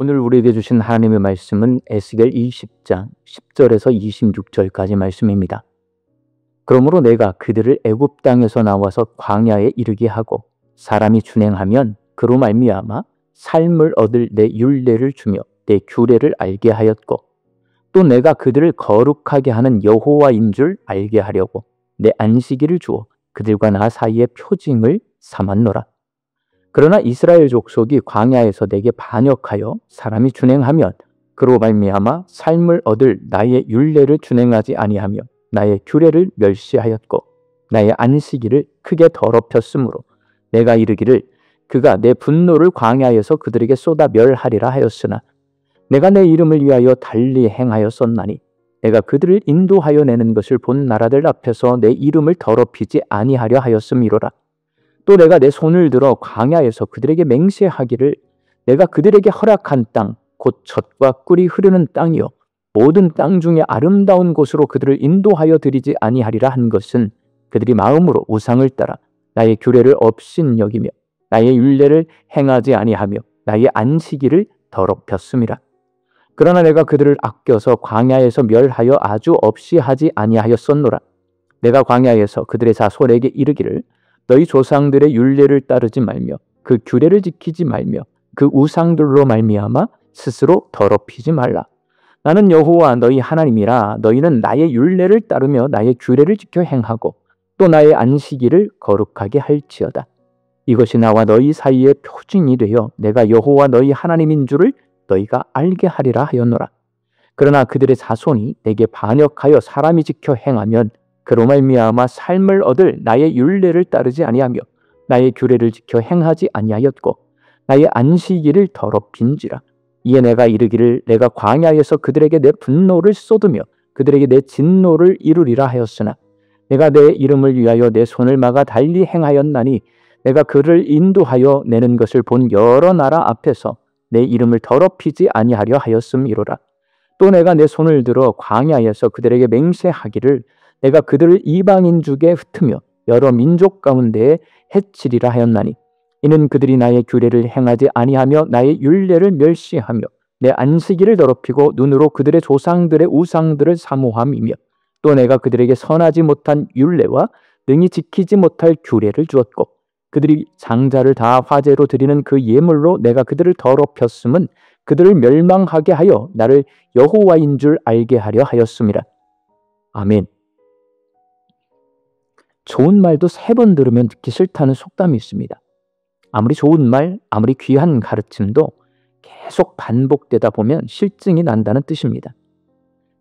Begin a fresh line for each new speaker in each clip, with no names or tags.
오늘 우리에게 주신 하나님의 말씀은 에스겔 20장 10절에서 26절까지 말씀입니다. 그러므로 내가 그들을 애굽 땅에서 나와서 광야에 이르게 하고 사람이 준행하면 그로 말미암아 삶을 얻을 내 율례를 주며 내 규례를 알게 하였고 또 내가 그들을 거룩하게 하는 여호와인 줄 알게 하려고 내 안식일을 주어 그들과 나 사이의 표징을 삼았노라. 그러나 이스라엘 족속이 광야에서 내게 반역하여 사람이 준행하면 그로 말미암아 삶을 얻을 나의 율례를 준행하지 아니하며 나의 규례를 멸시하였고 나의 안식일을 크게 더럽혔으므로 내가 이르기를 그가 내 분노를 광야에서 그들에게 쏟아 멸하리라 하였으나 내가 내 이름을 위하여 달리 행하였었나니 내가 그들을 인도하여 내는 것을 본 나라들 앞에서 내 이름을 더럽히지 아니하려 하였음이로라. 또 내가 내 손을 들어 광야에서 그들에게 맹세하기를 내가 그들에게 허락한 땅 곧 젖과 꿀이 흐르는 땅이요 모든 땅 중에 아름다운 곳으로 그들을 인도하여 드리지 아니하리라 한 것은 그들이 마음으로 우상을 따라 나의 규례를 업신여기며 나의 율례를 행하지 아니하며 나의 안식일을 더럽혔음이라. 그러나 내가 그들을 아껴서 광야에서 멸하여 아주 없이 하지 아니하였었노라. 내가 광야에서 그들의 자손에게 이르기를 너희 조상들의 율례를 따르지 말며 그 규례를 지키지 말며 그 우상들로 말미암아 스스로 더럽히지 말라. 나는 여호와 너희 하나님이라. 너희는 나의 율례를 따르며 나의 규례를 지켜 행하고 또 나의 안식일을 거룩하게 할지어다. 이것이 나와 너희 사이의 표징이 되어 내가 여호와 너희 하나님인 줄을 너희가 알게 하리라 하였노라. 그러나 그들의 자손이 내게 반역하여 사람이 지켜 행하면 그로 말미암아 삶을 얻을 나의 율례를 따르지 아니하며 나의 규례를 지켜 행하지 아니하였고 나의 안식일을 더럽힌지라. 이에 내가 이르기를 내가 광야에서 그들에게 내 분노를 쏟으며 그들에게 내 진노를 이루리라 하였으나 내가 내 이름을 위하여 내 손을 막아 달리 행하였나니 내가 그를 인도하여 내는 것을 본 여러 나라 앞에서 내 이름을 더럽히지 아니하려 하였음이로라. 또 내가 내 손을 들어 광야에서 그들에게 맹세하기를 내가 그들을 이방인 중에 흩으며 여러 민족 가운데에 해치리라 하였나니 이는 그들이 나의 규례를 행하지 아니하며 나의 율례를 멸시하며 내 안식일을 더럽히고 눈으로 그들의 조상들의 우상들을 사모함이며 또 내가 그들에게 선하지 못한 율례와 능히 지키지 못할 규례를 주었고 그들이 장자를 다 화제로 드리는 그 예물로 내가 그들을 더럽혔음은 그들을 멸망하게 하여 나를 여호와인 줄 알게 하려 하였음이라. 아멘. 좋은 말도 3번 들으면 듣기 싫다는 속담이 있습니다. 아무리 좋은 말, 아무리 귀한 가르침도 계속 반복되다 보면 실증이 난다는 뜻입니다.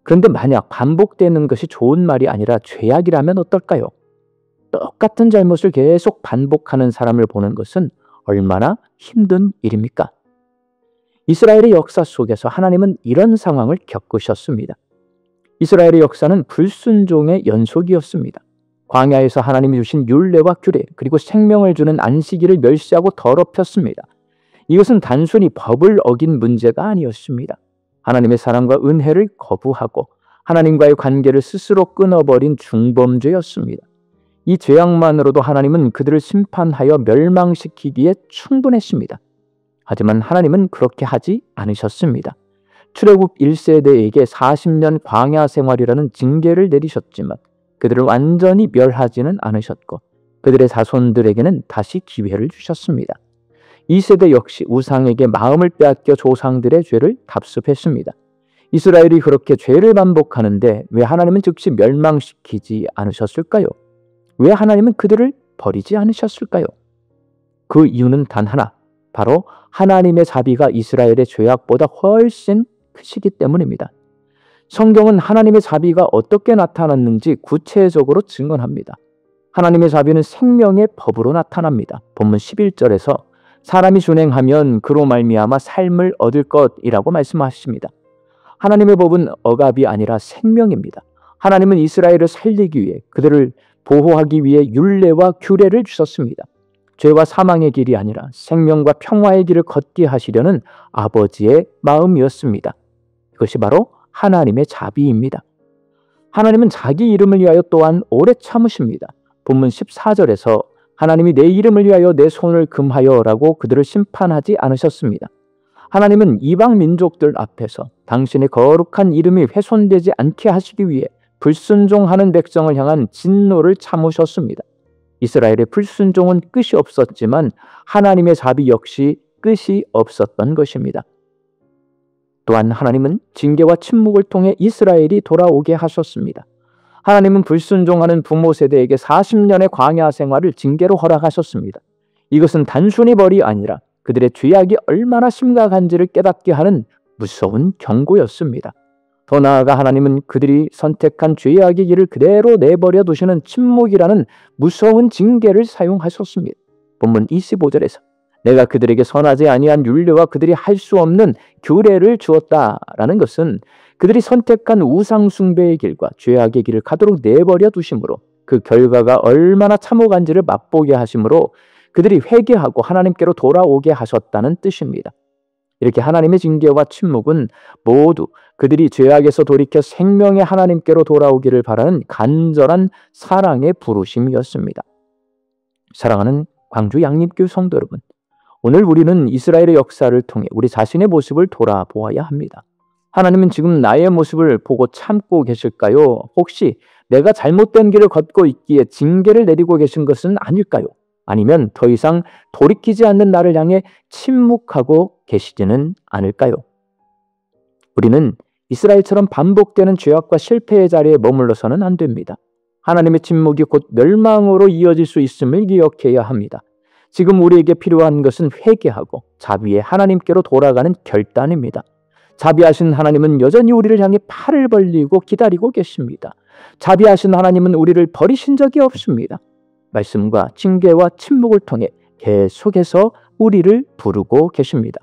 그런데 만약 반복되는 것이 좋은 말이 아니라 죄악이라면 어떨까요? 똑같은 잘못을 계속 반복하는 사람을 보는 것은 얼마나 힘든 일입니까? 이스라엘의 역사 속에서 하나님은 이런 상황을 겪으셨습니다. 이스라엘의 역사는 불순종의 연속이었습니다. 광야에서 하나님이 주신 율례와 규례 그리고 생명을 주는 안식일을 멸시하고 더럽혔습니다. 이것은 단순히 법을 어긴 문제가 아니었습니다. 하나님의 사랑과 은혜를 거부하고 하나님과의 관계를 스스로 끊어버린 중범죄였습니다. 이 죄악만으로도 하나님은 그들을 심판하여 멸망시키기에 충분했습니다. 하지만 하나님은 그렇게 하지 않으셨습니다. 출애굽 1세대에게 40년 광야 생활이라는 징계를 내리셨지만 그들을 완전히 멸하지는 않으셨고 그들의 자손들에게는 다시 기회를 주셨습니다. 2세대 역시 우상에게 마음을 빼앗겨 조상들의 죄를 답습했습니다. 이스라엘이 그렇게 죄를 반복하는데 왜 하나님은 즉시 멸망시키지 않으셨을까요? 왜 하나님은 그들을 버리지 않으셨을까요? 그 이유는 단 하나, 바로 하나님의 자비가 이스라엘의 죄악보다 훨씬 크시기 때문입니다. 성경은 하나님의 자비가 어떻게 나타났는지 구체적으로 증언합니다. 하나님의 자비는 생명의 법으로 나타납니다. 본문 11절에서 사람이 준행하면 그로 말미암아 삶을 얻을 것이라고 말씀하십니다. 하나님의 법은 억압이 아니라 생명입니다. 하나님은 이스라엘을 살리기 위해 그들을 보호하기 위해 율례와 규례를 주셨습니다. 죄와 사망의 길이 아니라 생명과 평화의 길을 걷게 하시려는 아버지의 마음이었습니다. 이것이 바로 하나님의 자비입니다. 하나님은 자기 이름을 위하여 또한 오래 참으십니다. 본문 14절에서 하나님이 내 이름을 위하여 내 손을 금하여라고 그들을 심판하지 않으셨습니다. 하나님은 이방 민족들 앞에서 당신의 거룩한 이름이 훼손되지 않게 하시기 위해 불순종하는 백성을 향한 진노를 참으셨습니다. 이스라엘의 불순종은 끝이 없었지만 하나님의 자비 역시 끝이 없었던 것입니다. 또한 하나님은 징계와 침묵을 통해 이스라엘이 돌아오게 하셨습니다. 하나님은 불순종하는 부모 세대에게 40년의 광야 생활을 징계로 허락하셨습니다. 이것은 단순히 벌이 아니라 그들의 죄악이 얼마나 심각한지를 깨닫게 하는 무서운 경고였습니다. 더 나아가 하나님은 그들이 선택한 죄악의 길을 그대로 내버려 두시는 침묵이라는 무서운 징계를 사용하셨습니다. 본문 25절에서 내가 그들에게 선하지 아니한 율례와 그들이 할 수 없는 규례를 주었다라는 것은 그들이 선택한 우상 숭배의 길과 죄악의 길을 가도록 내버려 두심으로 그 결과가 얼마나 참혹한지를 맛보게 하심으로 그들이 회개하고 하나님께로 돌아오게 하셨다는 뜻입니다. 이렇게 하나님의 징계와 침묵은 모두 그들이 죄악에서 돌이켜 생명의 하나님께로 돌아오기를 바라는 간절한 사랑의 부르심이었습니다. 사랑하는 광주 양립교회 성도 여러분, 오늘 우리는 이스라엘의 역사를 통해 우리 자신의 모습을 돌아보아야 합니다. 하나님은 지금 나의 모습을 보고 참고 계실까요? 혹시 내가 잘못된 길을 걷고 있기에 징계를 내리고 계신 것은 아닐까요? 아니면 더 이상 돌이키지 않는 나를 향해 침묵하고 계시지는 않을까요? 우리는 이스라엘처럼 반복되는 죄악과 실패의 자리에 머물러서는 안 됩니다. 하나님의 침묵이 곧 멸망으로 이어질 수 있음을 기억해야 합니다. 지금 우리에게 필요한 것은 회개하고 자비의 하나님께로 돌아가는 결단입니다. 자비하신 하나님은 여전히 우리를 향해 팔을 벌리고 기다리고 계십니다. 자비하신 하나님은 우리를 버리신 적이 없습니다. 말씀과 징계와 침묵을 통해 계속해서 우리를 부르고 계십니다.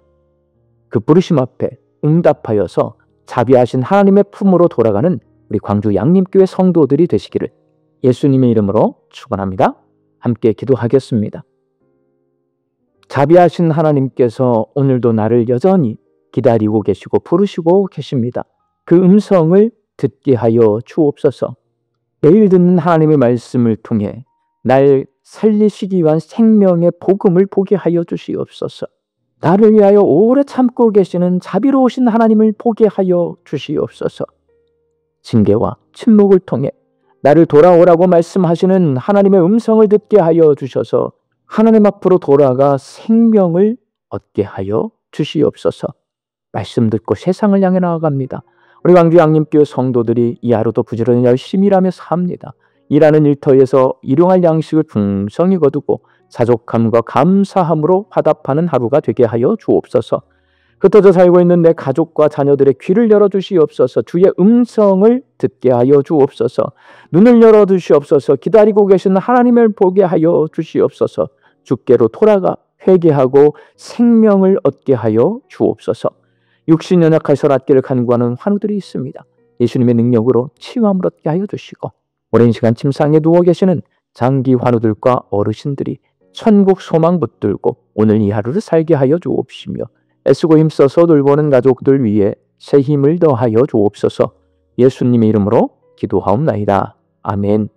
그 부르심 앞에 응답하여서 자비하신 하나님의 품으로 돌아가는 우리 광주 양림교회 성도들이 되시기를 예수님의 이름으로 축원합니다. 함께 기도하겠습니다. 자비하신 하나님께서 오늘도 나를 여전히 기다리고 계시고 부르시고 계십니다. 그 음성을 듣게 하여 주옵소서. 매일 듣는 하나님의 말씀을 통해 날 살리시기 위한 생명의 복음을 보게 하여 주시옵소서. 나를 위하여 오래 참고 계시는 자비로우신 하나님을 보게 하여 주시옵소서. 징계와 침묵을 통해 나를 돌아오라고 말씀하시는 하나님의 음성을 듣게 하여 주셔서 하나님 앞으로 돌아가 생명을 얻게 하여 주시옵소서. 말씀 듣고 세상을 향해 나아갑니다. 우리 광주 양림교회 성도들이 이 하루도 부지런히 열심히 일하며 삽니다. 일하는 일터에서 일용할 양식을 풍성히 거두고 자족함과 감사함으로 화답하는 하루가 되게 하여 주옵소서. 흩어져 살고 있는 내 가족과 자녀들의 귀를 열어주시옵소서. 주의 음성을 듣게 하여 주옵소서. 눈을 열어주시옵소서. 기다리고 계신 하나님을 보게 하여 주시옵소서. 주께로 돌아가 회개하고 생명을 얻게 하여 주옵소서. 육신 연약하여 낫기를 간구하는 환우들이 있습니다. 예수님의 능력으로 치유함을 얻게 하여 주시고 오랜 시간 침상에 누워 계시는 장기 환우들과 어르신들이 천국 소망 붙들고 오늘 이 하루를 살게 하여 주옵시며 애쓰고 힘써서 돌보는 가족들 위해 새 힘을 더하여 주옵소서. 예수님의 이름으로 기도하옵나이다. 아멘.